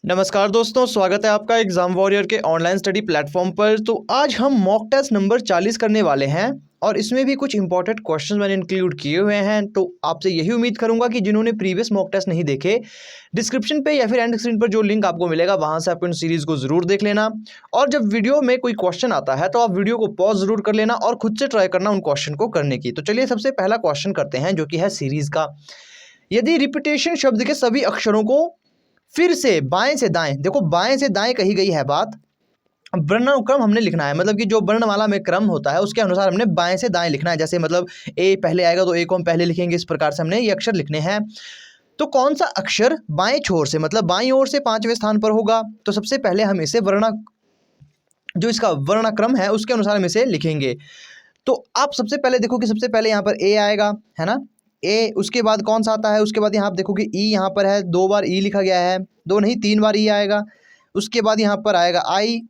नमस्कार दोस्तों, स्वागत है आपका एग्जाम वॉरियर के ऑनलाइन स्टडी प्लेटफॉर्म पर। तो आज हम मॉक टेस्ट नंबर 40 करने वाले हैं और इसमें भी कुछ इंपॉर्टेंट क्वेश्चंस मैंने इंक्लूड किए हुए हैं। तो आपसे यही उम्मीद करूंगा कि जिन्होंने प्रीवियस मॉक टेस्ट नहीं देखे, डिस्क्रिप्शन पे या फिर एंड स्क्रीन पर जो लिंक आपको मिलेगा वहां से आप इन सीरीज को जरूर देख लेना। और जब वीडियो में कोई क्वेश्चन आता है तो आप वीडियो को पॉज जरूर कर लेना और खुद से ट्राई करना उन क्वेश्चन को करने की। तो चलिए सबसे पहला क्वेश्चन करते हैं, जो कि है सीरीज का। यदि रिपीटेशन शब्द के सभी अक्षरों को फिर से बाएं से दाएं, देखो बाएं से दाएं कही गई है बात, वर्णानुक्रम हमने लिखना है। मतलब कि जो वर्णमाला में क्रम होता है उसके अनुसार हमने बाएं से दाएं लिखना है। जैसे मतलब ए पहले आएगा तो ए को हम पहले लिखेंगे, इस प्रकार से हमने ये अक्षर लिखने हैं। तो कौन सा अक्षर बाएं छोर से मतलब बाईं ओर से 5वें स्थान पर होगा? तो सबसे पहले हम इसे जो इसका वर्णाक्रम है उसके अनुसार हम इसे लिखेंगे। तो आप सबसे पहले देखो कि सबसे पहले यहाँ पर ए आएगा, है ना, ए। उसके बाद कौन सा आता है? उसके बाद यहाँ आप देखो कि ई यहाँ पर है, 2 बार ई लिखा गया है, 2 नहीं 3 बार ई आएगा। उसके बाद यहाँ पर आएगा आई,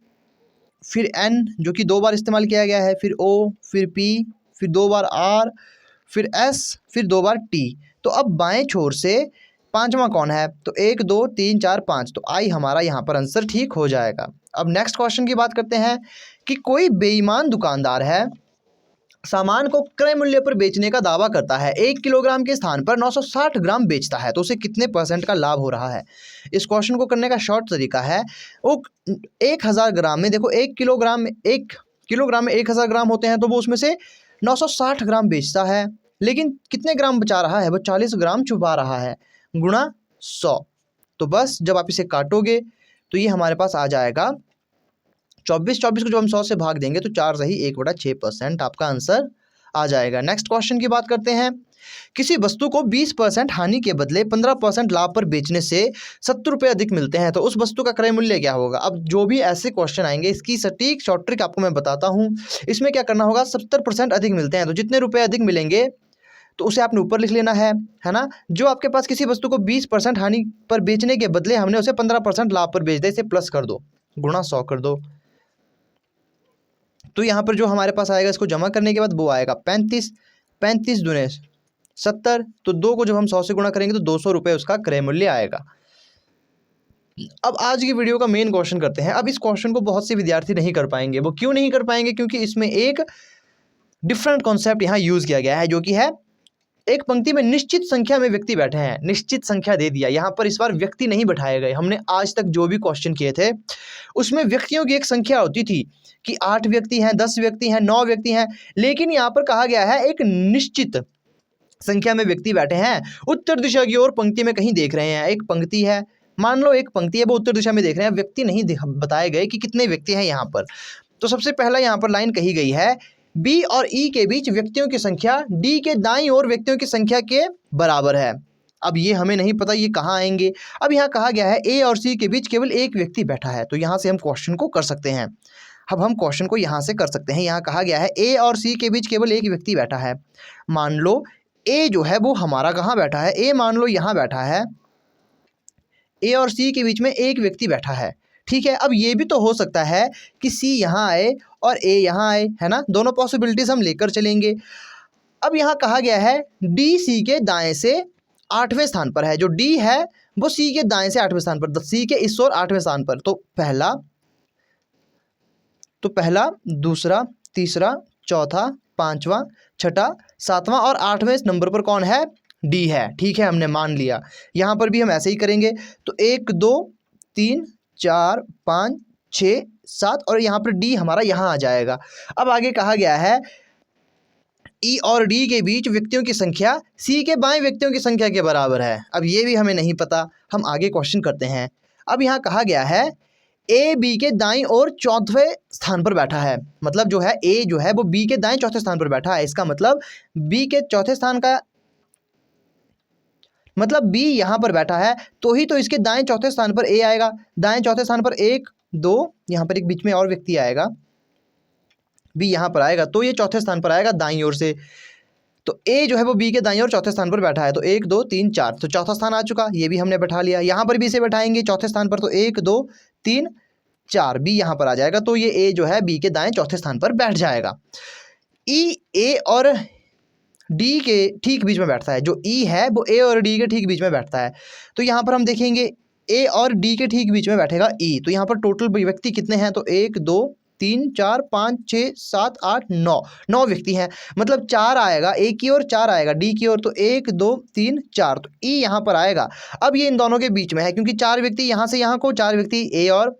फिर एन जो कि 2 बार इस्तेमाल किया गया है, फिर ओ, फिर पी, फिर 2 बार आर, फिर एस, फिर 2 बार टी। तो अब बाएं छोर से 5वां कौन है? तो 1 2 3 4 5, तो आई हमारा यहाँ पर आंसर ठीक हो जाएगा। अब नेक्स्ट क्वेश्चन की बात करते हैं कि कोई बेईमान दुकानदार है, सामान को क्रय मूल्य पर बेचने का दावा करता है, 1 किलोग्राम के स्थान पर 960 ग्राम बेचता है, तो उसे कितने % का लाभ हो रहा है? इस क्वेश्चन को करने का शॉर्ट तरीका है, वो 1000 ग्राम में, देखो 1 किलोग्राम में 1000 ग्राम होते हैं, तो वो उसमें से 960 ग्राम बेचता है, लेकिन कितने ग्राम बचा रहा है? वो 40 ग्राम छुपा रहा है, गुणा 100। तो बस जब आप इसे काटोगे तो ये हमारे पास आ जाएगा 24 को जब हम 100 से भाग देंगे तो 4 सही 1/6% आपका आंसर आ जाएगा। नेक्स्ट क्वेश्चन की बात करते हैं। किसी वस्तु को 20% हानि के बदले 15% लाभ पर बेचने से 70 रुपये अधिक मिलते हैं, तो उस वस्तु का क्रय मूल्य क्या होगा? अब जो भी ऐसे क्वेश्चन आएंगे इसकी सटीक शॉर्ट ट्रिक आपको मैं बताता हूँ। इसमें क्या करना होगा, 70% अधिक मिलते हैं तो जितने रुपये अधिक मिलेंगे तो उसे आपने ऊपर लिख लेना है ना। जो आपके पास किसी वस्तु को 20% हानि पर बेचने के बदले हमने उसे 15% लाभ पर बेच दिया, इसे प्लस कर दो, गुणा 100 कर दो। तो यहाँ पर जो हमारे पास आएगा इसको जमा करने के बाद वो आएगा 35 दूने 70, तो 2 को जब हम 100 से गुणा करेंगे तो 200 रुपये उसका क्रय मूल्य आएगा। अब आज की वीडियो का मेन क्वेश्चन करते हैं। अब इस क्वेश्चन को बहुत से विद्यार्थी नहीं कर पाएंगे। वो क्यों नहीं कर पाएंगे? क्योंकि इसमें एक डिफरेंट कॉन्सेप्ट यहाँ यूज किया गया है, जो कि है एक पंक्ति में निश्चित संख्या में व्यक्ति बैठे हैं, निश्चित संख्या दे दिया। यहाँ पर इस बार व्यक्ति नहीं बैठाए गए। हमने आज तक जो भी क्वेश्चन किए थे उसमें व्यक्तियों की एक संख्या होती थी कि 8 व्यक्ति हैं, 10 व्यक्ति हैं, 9 व्यक्ति हैं, लेकिन यहाँ पर कहा गया है एक निश्चित संख्या में व्यक्ति बैठे हैं। उत्तर दिशा की ओर पंक्ति में कहीं देख रहे हैं, एक पंक्ति है, मान लो एक पंक्ति है, वो उत्तर दिशा में देख रहे हैं, व्यक्ति नहीं बताए गए कि कितने व्यक्ति हैं यहाँ पर। तो सबसे पहला यहाँ पर लाइन कही गई है, बी और ई के बीच व्यक्तियों की संख्या डी के दाईं ओर व्यक्तियों की संख्या के बराबर है। अब ये हमें नहीं पता ये कहाँ आएंगे। अब यहाँ कहा गया है ए और सी के बीच केवल एक व्यक्ति बैठा है, तो यहाँ से हम क्वेश्चन को कर सकते हैं। अब हम क्वेश्चन को यहाँ से कर सकते हैं। यहाँ कहा गया है ए और सी के बीच केवल एक व्यक्ति बैठा है। मान लो ए जो है वो हमारा कहाँ बैठा है? ए मान लो यहाँ बैठा है। ए और सी के बीच में एक व्यक्ति बैठा है, ठीक है। अब ये भी तो हो सकता है कि सी यहाँ आए और ए यहाँ आए, है ना। दोनों पॉसिबिलिटीज हम लेकर चलेंगे। अब यहाँ कहा गया है डी सी के दाएं से 8वें स्थान पर है। जो डी है वो सी के दाएं से 8वें स्थान पर, सी के इस ओर 8वें स्थान पर। तो पहला, दूसरा, तीसरा, चौथा, 5वां, छठा, 7वां और 8वें नंबर पर कौन है? डी है, ठीक है, हमने मान लिया। यहाँ पर भी हम ऐसे ही करेंगे। तो 1 2 3 4 5 6 7 और यहाँ पर डी हमारा यहाँ आ जाएगा। अब आगे कहा गया है ई और डी के बीच व्यक्तियों की संख्या सी के बाएं व्यक्तियों की संख्या के बराबर है। अब ये भी हमें नहीं पता, हम आगे क्वेश्चन करते हैं। अब यहाँ कहा गया है ए बी के दाईं ओर 4वें स्थान पर बैठा है। मतलब जो है ए जो है वो बी के दाएं 4थे स्थान पर बैठा है। इसका मतलब बी के चौथे स्थान का मतलब बी यहाँ पर बैठा है, तो ही तो इसके दाएं चौथे स्थान पर ए आएगा। दाएं चौथे स्थान पर 1 2, यहाँ पर एक बीच में और व्यक्ति आएगा, बी यहाँ पर आएगा, तो ये चौथे स्थान पर आएगा दाईं ओर से। तो ए जो है वो बी के दाईं ओर चौथे स्थान पर बैठा है। तो 1 2 3 4, तो चौथा स्थान आ चुका, ये भी हमने बैठा लिया। यहाँ पर भी इसे बैठाएंगे चौथे स्थान पर, तो 1 2 3 4, बी यहाँ पर आ जाएगा। तो ये ए जो है बी के दाएं चौथे स्थान पर बैठ जाएगा। ई ए और डी के ठीक बीच में बैठता है। जो ई है वो ए और डी के ठीक बीच में बैठता है। तो यहाँ पर हम देखेंगे ए और डी के ठीक बीच में बैठेगा ई। तो यहाँ पर टोटल व्यक्ति कितने हैं, तो 1 2 3 4 5 6 7 8 9, 9 व्यक्ति हैं। मतलब 4 आएगा ए की ओर, 4 आएगा डी की ओर, तो 1 2 3 4, तो ई यहाँ पर आएगा। अब ये इन दोनों के बीच में है, क्योंकि 4 व्यक्ति यहाँ से यहाँ को, 4 व्यक्ति ए और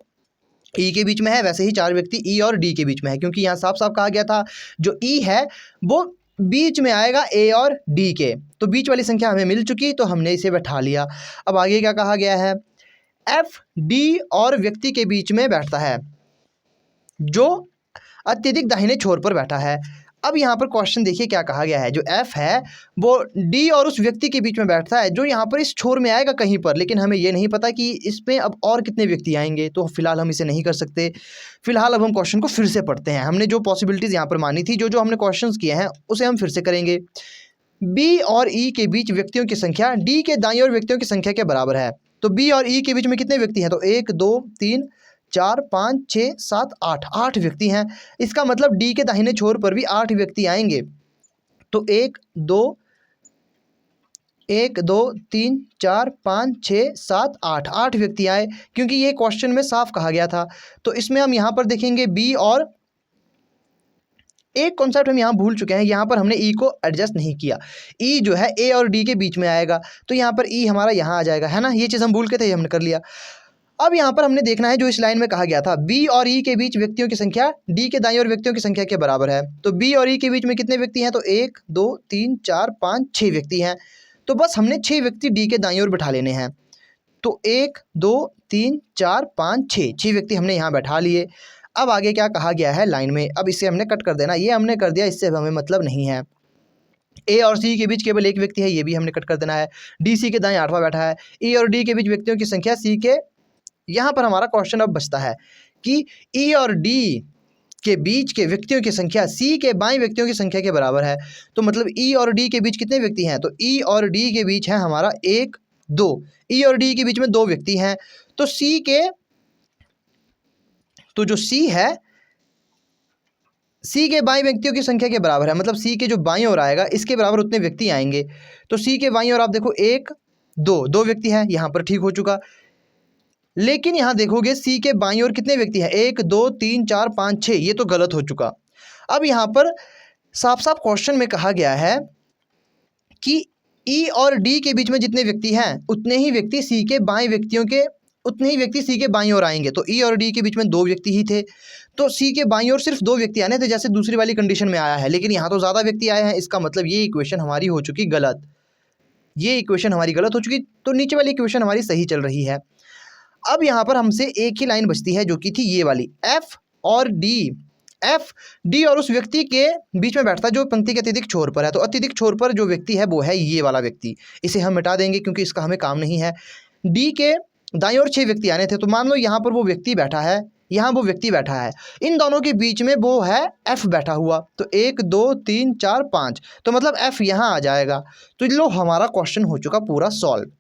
ई के बीच में है, वैसे ही 4 व्यक्ति ई और डी के बीच में है, क्योंकि यहाँ साफ साफ कहा गया था जो ई है वो बीच में आएगा ए और डी के। तो बीच वाली संख्या हमें मिल चुकी, तो हमने इसे बैठा लिया। अब आगे क्या कहा गया है, एफ डी और व्यक्ति के बीच में बैठता है जो अत्यधिक दाहिने छोर पर बैठा है। अब यहाँ पर क्वेश्चन देखिए क्या कहा गया है, जो एफ है वो डी और उस व्यक्ति के बीच में बैठता है जो यहाँ पर इस छोर में आएगा कहीं पर, लेकिन हमें ये नहीं पता कि इसमें अब और कितने व्यक्ति आएंगे, तो फिलहाल हम इसे नहीं कर सकते। फिलहाल अब हम क्वेश्चन को फिर से पढ़ते हैं। हमने जो पॉसिबिलिटीज़ यहाँ पर मानी थी, जो हमने क्वेश्चन किए हैं उसे हम फिर से करेंगे। बी और ई के बीच व्यक्तियों की संख्या डी के दाईं ओर व्यक्तियों की संख्या के बराबर है। तो बी और ई के बीच में कितने व्यक्ति हैं, तो 1 2 3 4 5 6 7 8, 8 व्यक्ति हैं। इसका मतलब डी के दाहिने छोर पर भी 8 व्यक्ति आएंगे। तो 1 2 3 4 5 6 7 8, 8 व्यक्ति आए, क्योंकि ये क्वेश्चन में साफ कहा गया था। तो इसमें हम यहाँ पर देखेंगे बी और एक कॉन्सेप्ट हम यहाँ भूल चुके हैं, यहाँ पर हमने ई को एडजस्ट नहीं किया। ई जो है ए और डी के बीच में आएगा, तो यहाँ पर ई हमारा यहाँ आ जाएगा, है ना। ये चीज़ हम भूल के थे, ये हमने कर लिया। अब यहाँ पर हमने देखना है जो इस लाइन में कहा गया था, बी और ई के बीच व्यक्तियों की संख्या डी के दाईं ओर व्यक्तियों की संख्या के बराबर है। तो बी और ई के बीच में कितने व्यक्ति हैं, तो 1 2 3 4 5 6 व्यक्ति हैं। तो बस हमने 6 व्यक्ति डी के दाईं ओर बैठा लेने हैं। तो 1 2 3 4 5 6 व्यक्ति हमने यहाँ बैठा लिए। अब आगे क्या कहा गया है लाइन में, अब इसे हमने कट कर देना, ये हमने कर दिया, इससे हमें मतलब नहीं है। ए और सी के बीच केवल एक व्यक्ति है, ये भी हमने कट कर देना है। डी सी के दाएं 8वां बैठा है। ई और डी के बीच व्यक्तियों की संख्या सी के, यहाँ पर हमारा क्वेश्चन अब बचता है कि ई और डी के बीच के व्यक्तियों की संख्या सी के बाएं व्यक्तियों की संख्या के बराबर है। तो मतलब ई और डी के बीच कितने व्यक्ति हैं, तो ई और डी के बीच है हमारा 1 2, ई और डी के बीच में 2 व्यक्ति हैं। तो सी के, तो जो सी है सी के बाईं व्यक्तियों की संख्या के बराबर है, मतलब सी के जो बाईं ओर आएगा इसके बराबर उतने व्यक्ति आएंगे। तो सी के बाईं ओर आप देखो 1 2 व्यक्ति हैं, यहाँ पर ठीक हो चुका। लेकिन यहाँ देखोगे सी के बाईं ओर कितने व्यक्ति हैं, 1 2 3 4 5 6, ये तो गलत हो चुका। अब यहाँ पर साफ साफ क्वेश्चन में कहा गया है कि ई और डी के बीच में जितने व्यक्ति हैं उतने ही व्यक्ति सी के बाएं व्यक्तियों के, उतने ही व्यक्ति सी के बाईं ओर आएंगे। तो ई और डी के बीच में 2 व्यक्ति ही थे, तो सी के बाईं ओर सिर्फ 2 व्यक्ति आने थे, जैसे दूसरी वाली कंडीशन में आया है। लेकिन यहाँ तो ज़्यादा व्यक्ति आए हैं, इसका मतलब ये इक्वेशन हमारी हो चुकी गलत, ये इक्वेशन हमारी गलत हो चुकी। तो नीचे वाली इक्वेशन हमारी सही चल रही है। अब यहाँ पर हमसे एक ही लाइन बचती है जो कि थी ये वाली, एफ और डी। एफ डी और उस व्यक्ति के बीच में बैठता है जो पंक्ति के अत्यधिक छोर पर है। तो अत्यधिक छोर पर जो व्यक्ति है वो है ये वाला व्यक्ति, इसे हम मिटा देंगे क्योंकि इसका हमें काम नहीं है। डी के दाईं ओर 6 व्यक्ति आने थे, तो मान लो यहाँ पर वो व्यक्ति बैठा है, यहाँ वो व्यक्ति बैठा है, इन दोनों के बीच में वो है एफ बैठा हुआ। तो 1 2 3 4 5, तो मतलब एफ यहाँ आ जाएगा। तो लो हमारा क्वेश्चन हो चुका पूरा सॉल्व।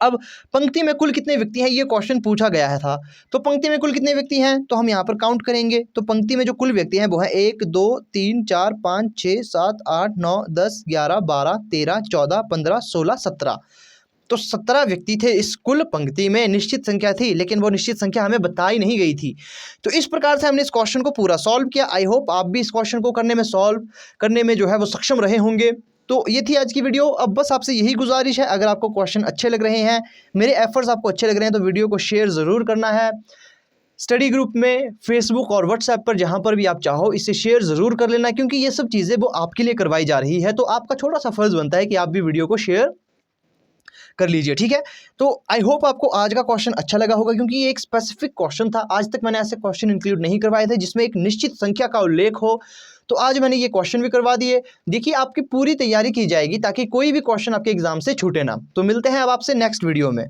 अब पंक्ति में कुल कितने व्यक्ति हैं ये क्वेश्चन पूछा गया था, तो पंक्ति में कुल कितने व्यक्ति हैं तो हम यहाँ पर काउंट करेंगे। तो पंक्ति में जो कुल व्यक्ति हैं वो है 1 2 3 4 5 6 7 8 9 10 11 12 13 14 15 16 17, तो 17 व्यक्ति थे इस कुल पंक्ति में। निश्चित संख्या थी, लेकिन वो निश्चित संख्या हमें बताई नहीं गई थी। तो इस प्रकार से हमने इस क्वेश्चन को पूरा सॉल्व किया। आई होप आप भी इस क्वेश्चन को सॉल्व करने में जो है वो सक्षम रहे होंगे। तो ये थी आज की वीडियो। अब बस आपसे यही गुजारिश है, अगर आपको क्वेश्चन अच्छे लग रहे हैं, मेरे एफर्ट्स आपको अच्छे लग रहे हैं, तो वीडियो को शेयर ज़रूर करना है। स्टडी ग्रुप में, फेसबुक और व्हाट्सएप पर जहाँ पर भी आप चाहो इसे शेयर ज़रूर कर लेना, क्योंकि ये सब चीज़ें वो आपके लिए करवाई जा रही है। तो आपका छोटा सा फर्ज बनता है कि आप भी वीडियो को शेयर कर लीजिए, ठीक है। तो आई होप आपको आज का क्वेश्चन अच्छा लगा होगा, क्योंकि ये एक स्पेसिफिक क्वेश्चन था। आज तक मैंने ऐसे क्वेश्चन इंक्लूड नहीं करवाए थे जिसमें एक निश्चित संख्या का उल्लेख हो, तो आज मैंने ये क्वेश्चन भी करवा दिए। देखिए आपकी पूरी तैयारी की जाएगी ताकि कोई भी क्वेश्चन आपके एग्जाम से छूटे ना। तो मिलते हैं अब आपसे नेक्स्ट वीडियो में।